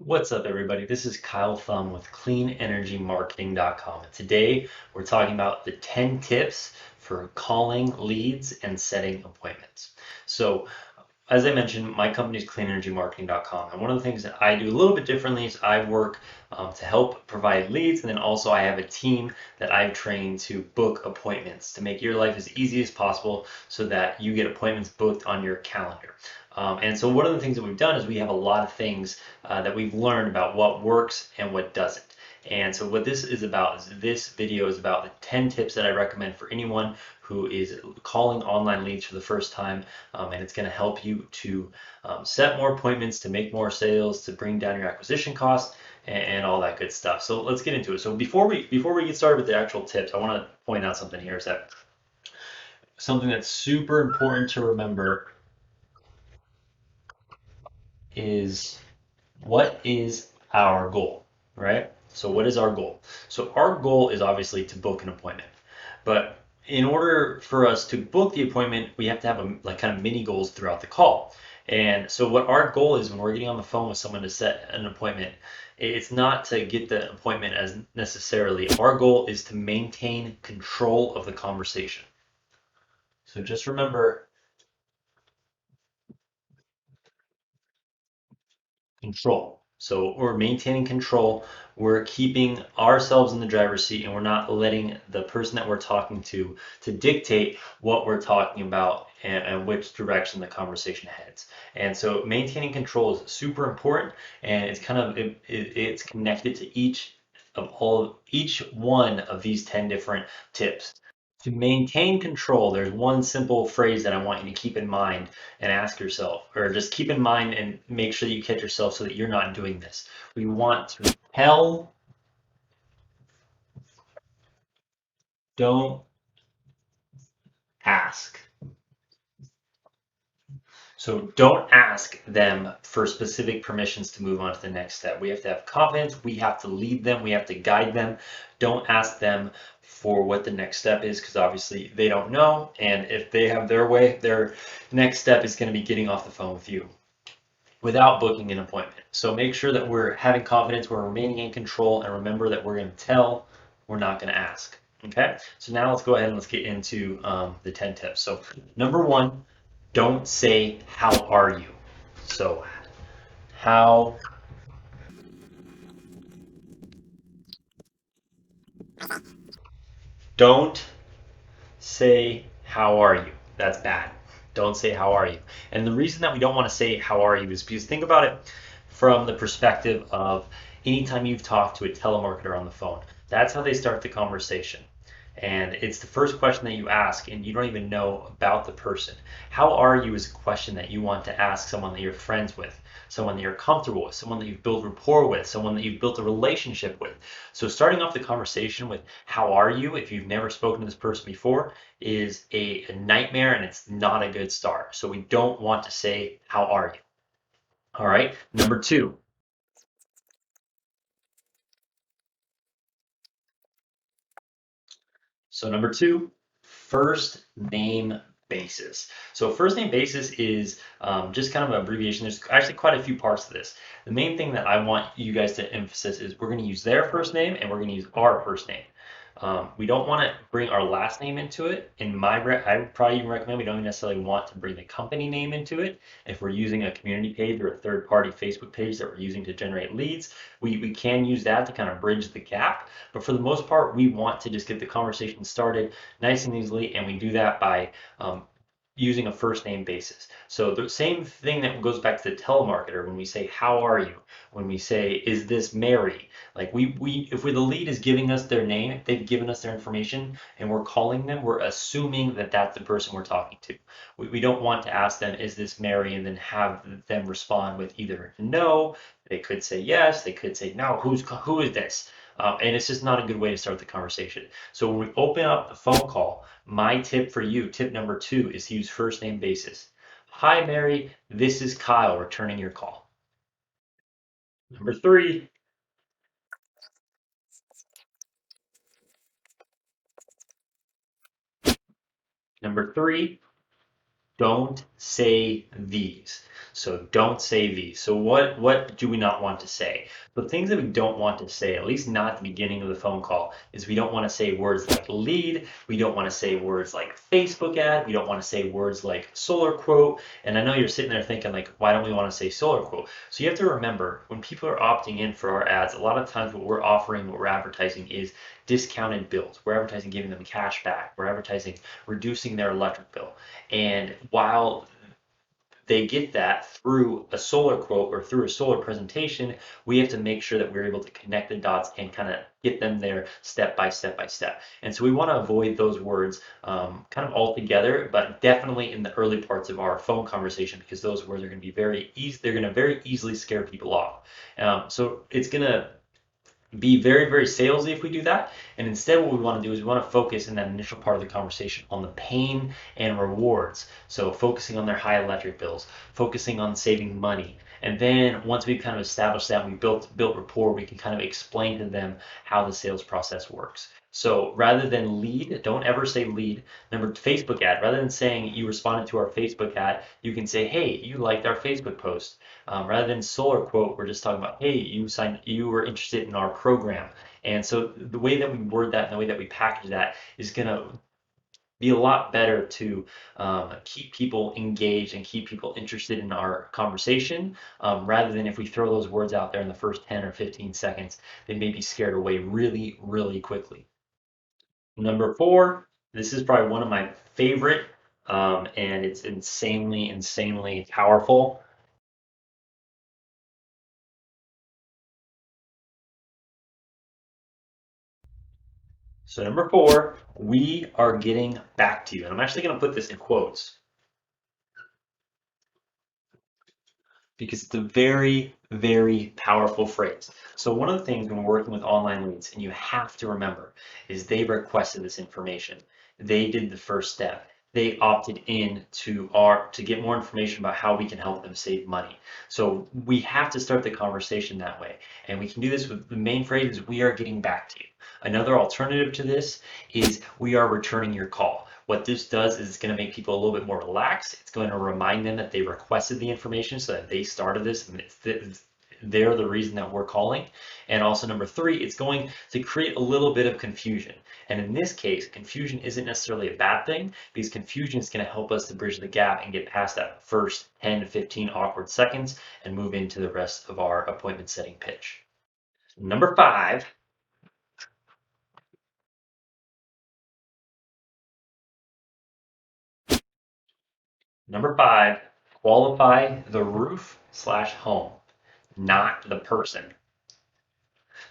What's up, everybody? This is Kyle Thum with CleanEnergyMarketing.com. And today we're talking about the 10 tips for calling leads and setting appointments. So, as I mentioned, my company is CleanEnergyMarketing.com. And one of the things that I do a little bit differently is I work to help provide leads. And then also, I have a team that I've trained to book appointments to make your life as easy as possible so that you get appointments booked on your calendar. And so one of the things that we've done is we have a lot of things that we've learned about what works and what doesn't. And so what this is about is this video is about the 10 tips that I recommend for anyone who is calling online leads for the first time. And it's going to help you to set more appointments, to make more sales, to bring down your acquisition costs, and all that good stuff. So let's get into it. So before we get started with the actual tips, I want to point out something here is that something that's super important to remember is what is our goal, right? So what is our goal? So our goal is obviously to book an appointment. But in order for us to book the appointment, we have to have like kind of mini goals throughout the call. And so what our goal is when we're getting on the phone with someone to set an appointment, it's not to get the appointment as necessarily. Our goal is to maintain control of the conversation. So just remember control. So we're maintaining control. We're keeping ourselves in the driver's seat, and we're not letting the person that we're talking to dictate what we're talking about and which direction the conversation heads. And so maintaining control is super important, and it's kind of it's connected to each one of these 10 different tips. To maintain control, there's one simple phrase that I want you to keep in mind and ask yourself, or just keep in mind and make sure that you catch yourself so that you're not doing this. We want to tell, don't ask. So don't ask them for specific permissions to move on to the next step. We have to have confidence. We have to lead them. We have to guide them. Don't ask them for what the next step is because obviously they don't know. And if they have their way, their next step is going to be getting off the phone with you without booking an appointment. So make sure that we're having confidence, we're remaining in control, and remember that we're going to tell, we're not going to ask. Okay, so now let's go ahead and let's get into the 10 tips. So number one, don't say, how are you? So how, don't say, how are you? That's bad. Don't say, how are you? And the reason that we don't want to say, how are you is because think about it from the perspective of anytime you've talked to a telemarketer on the phone. That's how they start the conversation. And it's the first question that you ask, and you don't even know about the person. How are you is a question that you want to ask someone that you're friends with, someone that you're comfortable with, someone that you've built rapport with, someone that you've built a relationship with. So starting off the conversation with how are you, if you've never spoken to this person before, is a nightmare and it's not a good start. So we don't want to say, how are you? All right. Number two. So number two, first name basis. So first name basis is just kind of an abbreviation. There's actually quite a few parts to this. The main thing that I want you guys to emphasize is we're going to use their first name and we're going to use our first name. We don't want to bring our last name into it. I would probably even recommend we don't necessarily want to bring the company name into it. If we're using a community page or a third-party Facebook page that we're using to generate leads, we can use that to kind of bridge the gap. But for the most part, we want to just get the conversation started nice and easily, and we do that by using a first name basis. So the same thing that goes back to the telemarketer when we say, how are you? When we say, is this Mary? Like if the lead is giving us their name, they've given us their information and we're calling them, we're assuming that that's the person we're talking to. We don't want to ask them, is this Mary? And then have them respond with either no, they could say yes, they could say no, who is this? And it's just not a good way to start the conversation. So when we open up the phone call, my tip for you, tip number two, is to use first name basis. Hi, Mary. This is Kyle returning your call. Number three, number three, don't say these. So don't say these. So what do we not want to say? The things that we don't want to say, at least not at the beginning of the phone call, is we don't want to say words like lead. We don't want to say words like Facebook ad. We don't want to say words like solar quote. And I know you're sitting there thinking like, why don't we want to say solar quote? So you have to remember when people are opting in for our ads, a lot of times what we're offering, what we're advertising is discounted bills. We're advertising giving them cash back. We're advertising reducing their electric bill. And while they get that through a solar quote or through a solar presentation, we have to make sure that we're able to connect the dots and kind of get them there step by step by step. And so we want to avoid those words kind of altogether, but definitely in the early parts of our phone conversation because those words are going to be very easy. They're going to very easily scare people off. So it's going to be very, very salesy if we do that. And instead, what we want to do is we want to focus in that initial part of the conversation on the pain and rewards. So focusing on their high electric bills, focusing on saving money. And then once we've kind of established that, we built rapport, we can kind of explain to them how the sales process works. So rather than lead, don't ever say lead. Number Facebook ad, rather than saying you responded to our Facebook ad, you can say, hey, you liked our Facebook post. Rather than solar quote, we're just talking about, hey, you were interested in our program. And so the way that we word that and the way that we package that is going to be a lot better to keep people engaged and keep people interested in our conversation, rather than if we throw those words out there in the first 10 or 15 seconds, they may be scared away really, really quickly. Number four, this is probably one of my favorite, and it's insanely, insanely powerful. So number four, we are getting back to you. And I'm actually going to put this in quotes because it's a very, very powerful phrase. So one of the things when we're working with online leads, and you have to remember, is they requested this information. They did the first step. They opted in to get more information about how we can help them save money. So we have to start the conversation that way. And we can do this with the main phrase is we are getting back to you. Another alternative to this is we are returning your call. What this does is it's going to make people a little bit more relaxed. It's going to remind them that they requested the information so that they started this and they're the reason that we're calling. And also number three, it's going to create a little bit of confusion. And in this case, confusion isn't necessarily a bad thing because confusion is going to help us to bridge the gap and get past that first 10 to 15 awkward seconds and move into the rest of our appointment setting pitch. Number five, Number five, qualify the roof slash home, not the person.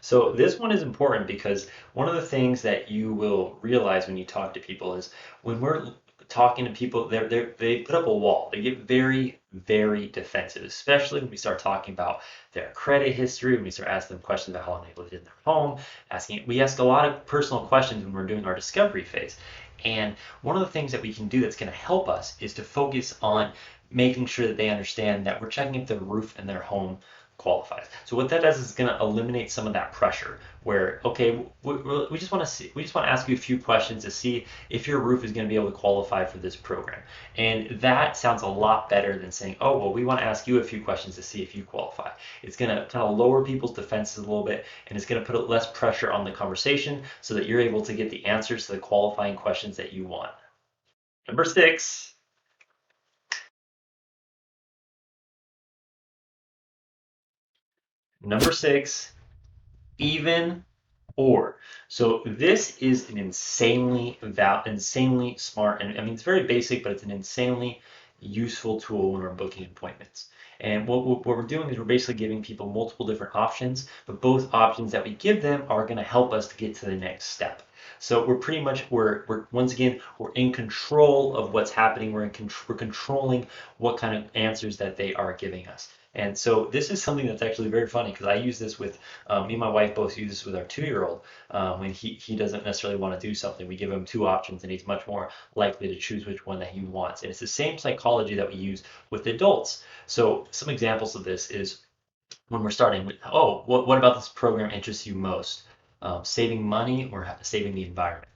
So this one is important because one of the things that you will realize when you talk to people is when we're talking to people, they put up a wall. They get very, very defensive, especially when we start talking about their credit history, when we start asking them questions about how long they've lived in their home, we ask a lot of personal questions when we're doing our discovery phase. And one of the things that we can do that's going to help us is to focus on making sure that they understand that we're checking if the roof in their home qualifies. So what that does is going to eliminate some of that pressure where, okay, we just want to see, we just want to ask you a few questions to see if your roof is going to be able to qualify for this program. And that sounds a lot better than saying, oh, well, we want to ask you a few questions to see if you qualify. It's going to kind of lower people's defenses a little bit, and it's going to put less pressure on the conversation so that you're able to get the answers to the qualifying questions that you want. Number six, number six, even or. So this is an insanely smart, and I mean, it's very basic, but it's an insanely useful tool when we're booking appointments. And what we're doing is we're basically giving people multiple different options, but both options that we give them are going to help us to get to the next step. So we're pretty much we're once again we're in control of what's happening. We're controlling what kind of answers that they are giving us. And so this is something that's actually very funny because I use this with me and my wife both use this with our 2-year-old when he doesn't necessarily want to do something. We give him two options and he's much more likely to choose which one that he wants. And it's the same psychology that we use with adults. So some examples of this is when we're starting with, oh, what about this program interests you most? Saving money or saving the environment?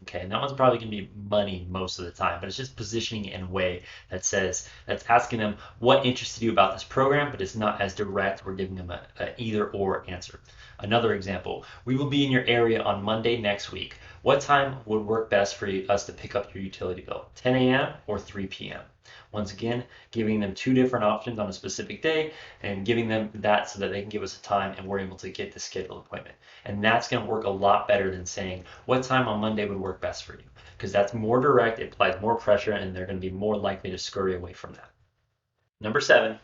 Okay, and that one's probably going to be money most of the time, but it's just positioning it in a way that says, that's asking them what interested you about this program, but it's not as direct. We're giving them a either or answer. Another example, we will be in your area on Monday next week. What time would work best for us to pick up your utility bill? 10 a.m. or 3 p.m.? Once again, giving them two different options on a specific day and giving them that so that they can give us a time and we're able to get the scheduled appointment. And that's going to work a lot better than saying, what time on Monday would work best for you? Because that's more direct, it applies more pressure, and they're going to be more likely to scurry away from that. Number seven.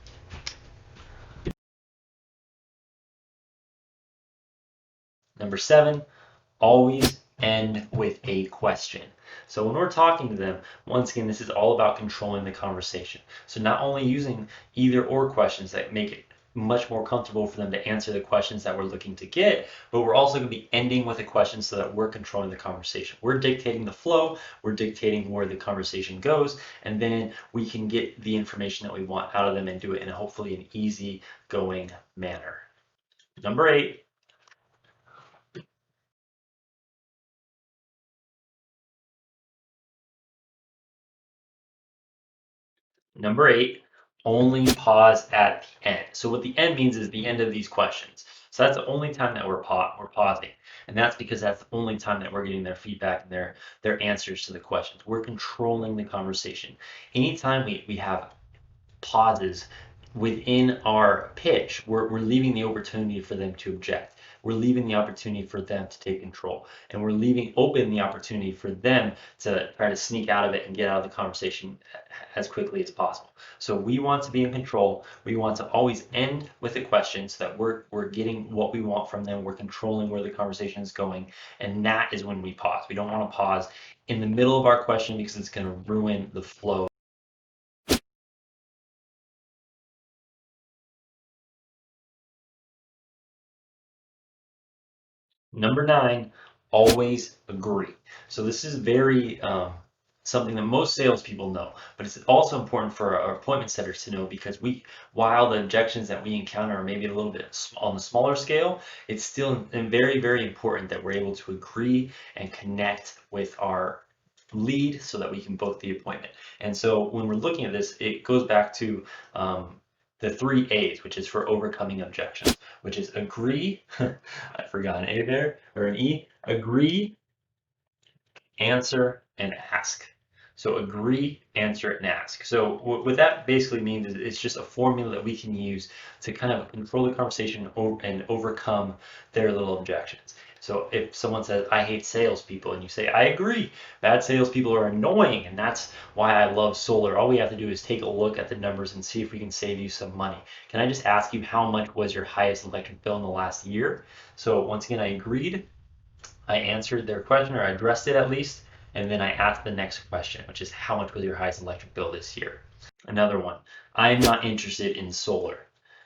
Number seven, always end with a question. So when we're talking to them, once again, this is all about controlling the conversation. So not only using either or questions that make it much more comfortable for them to answer the questions that we're looking to get, but we're also going to be ending with a question so that we're controlling the conversation. We're dictating the flow, we're dictating where the conversation goes, and then we can get the information that we want out of them and do it in hopefully an easy going manner. Number eight. Number eight, only pause at the end. So what the end means is the end of these questions. So that's the only time that we're pausing. And that's because that's the only time that we're getting their feedback and their answers to the questions. We're controlling the conversation. Anytime we have pauses within our pitch, we're leaving the opportunity for them to object. We're leaving the opportunity for them to take control. And we're leaving open the opportunity for them to try to sneak out of it and get out of the conversation as quickly as possible. So we want to be in control. We want to always end with a question so that we're getting what we want from them. We're controlling where the conversation is going. And that is when we pause. We don't want to pause in the middle of our question because it's going to ruin the flow. Number nine, always agree. So this is very something that most salespeople know, but it's also important for our appointment setters to know because while the objections that we encounter are maybe a little bit on the smaller scale, it's still very, very important that we're able to agree and connect with our lead so that we can book the appointment. And so when we're looking at this, it goes back to the three A's, which is for overcoming objections, which is agree. I forgot an A there, or an E. Agree, answer, and ask. So agree, answer, and ask. So what that basically means is it's just a formula that we can use to kind of control the conversation and overcome their little objections. So if someone says, I hate salespeople, and you say, I agree, bad salespeople are annoying, and that's why I love solar. All we have to do is take a look at the numbers and see if we can save you some money. Can I just ask you how much was your highest electric bill in the last year? So once again, I agreed, I answered their question, or I addressed it at least, and then I asked the next question, which is how much was your highest electric bill this year? Another one, I'm not interested in solar.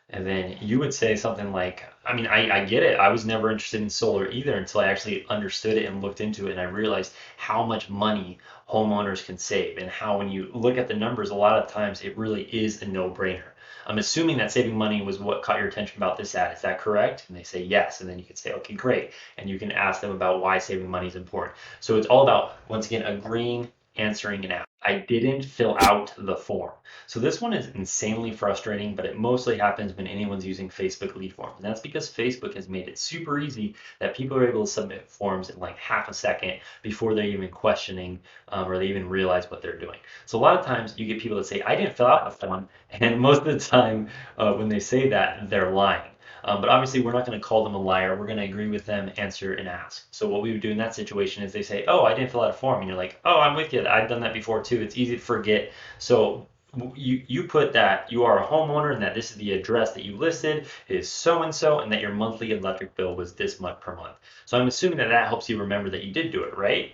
And then you would say something like, I mean, I get it. I was never interested in solar either until I actually understood it and looked into it and I realized how much money homeowners can save and how when you look at the numbers, a lot of times it really is a no-brainer. I'm assuming that saving money was what caught your attention about this ad. Is that correct? And they say yes. And then you can say, okay, great. And you can ask them about why saving money is important. So it's all about, once again, agreeing, answering, and out. I didn't fill out the form. So this one is insanely frustrating, but it mostly happens when anyone's using Facebook lead forms. And that's because Facebook has made it super easy that people are able to submit forms in like half a second before they're even questioning or they even realize what they're doing. So a lot of times you get people that say, I didn't fill out the form. And most of the time when they say that, they're lying. But obviously, we're not going to call them a liar. We're going to agree with them, answer, and ask. So what we would do in that situation is they say, oh, I didn't fill out a form. And you're like, oh, I'm with you. I've done that before too. It's easy to forget. So you put that you are a homeowner and that this is the address that you listed is so and so and that your monthly electric bill was this much per month. So I'm assuming that that helps you remember that you did do it, right?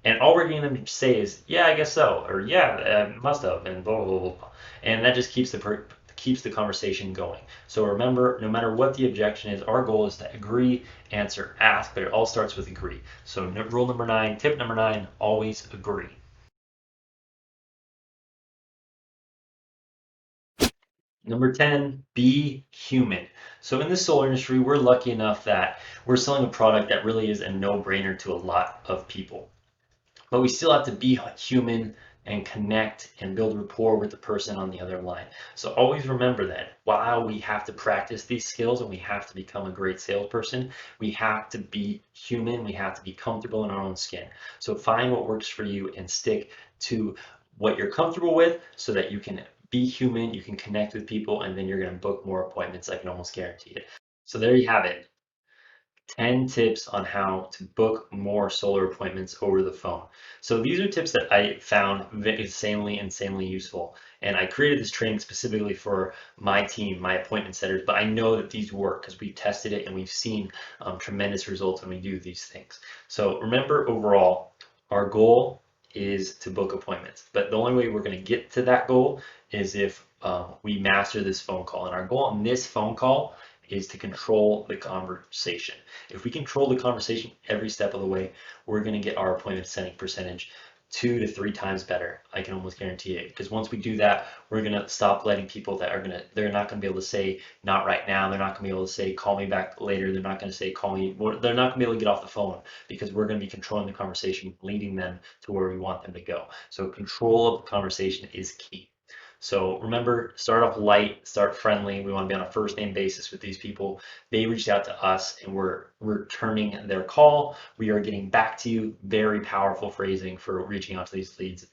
And all we're getting them to say is, yeah, I guess so, or yeah, must have, and blah, blah, blah, blah. And that just keeps the conversation going. So remember, no matter what the objection is, our goal is to agree, answer, ask, but it all starts with agree. So rule number nine, tip number nine, always agree. Number 10, be human. So in the solar industry, we're lucky enough that we're selling a product that really is a no-brainer to a lot of people. but we still have to be human and connect and build rapport with the person on the other line. So always remember that while we have to practice these skills and we have to become a great salesperson, we have to be human, we have to be comfortable in our own skin. So find what works for you and stick to what you're comfortable with so that you can be human, you can connect with people, and then you're going to book more appointments. I can almost guarantee it. So there you have it. 10 tips on how to book more solar appointments over the phone. So these are tips that I found insanely useful. And I created this training specifically for my team, my appointment setters, but I know that these work because we've tested it and we've seen tremendous results when we do these things. So remember, overall, our goal is to book appointments, but the only way we're going to get to that goal is if we master this phone call. And our goal on this phone call is to control the conversation. If we control the conversation every step of the way, we're going to get our appointment setting percentage 2 to 3 times better. I can almost guarantee it. Because once we do that, we're going to stop letting people that are going to, they're not going to be able to say, not right now. They're not going to be able to say, call me back later. They're not going to say, call me. They're not going to be able to get off the phone because we're going to be controlling the conversation, leading them to where we want them to go. So control of the conversation is key. So remember, start off light, start friendly. We want to be on a first name basis with these people. They reached out to us and we're returning their call. We are getting back to you. Very powerful phrasing for reaching out to these leads.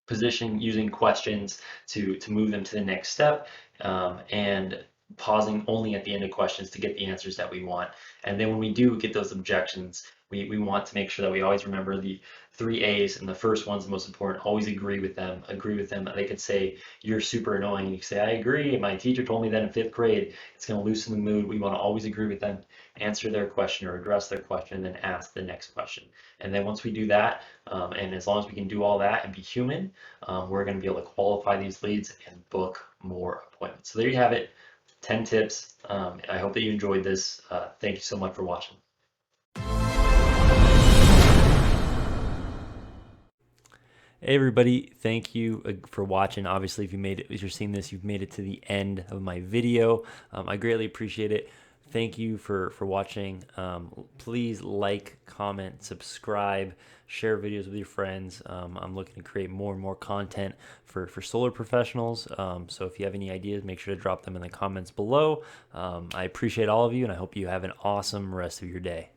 Position using questions to move them to the next step, and pausing only at the end of questions to get the answers that we want. And then when we do get those objections, we want to make sure that we always remember the 3 A's, and the first one's the most important. Always agree with them. Agree with them. They could say, you're super annoying. You can say, I agree. My teacher told me that in 5th grade. It's going to loosen the mood. We want to always agree with them, answer their question or address their question, and then ask the next question. And then once we do that, and as long as we can do all that and be human, we're going to be able to qualify these leads and book more appointments. So there you have it, 10 tips. I hope that you enjoyed this. Thank you so much for watching. Hey everybody, thank you for watching. Obviously, if you're seeing this, you've made it to the end of my video. I greatly appreciate it. Thank you for watching. Please like, comment, subscribe, share videos with your friends. I'm looking to create more and more content for solar professionals. So if you have any ideas, make sure to drop them in the comments below. I appreciate all of you, and I hope you have an awesome rest of your day.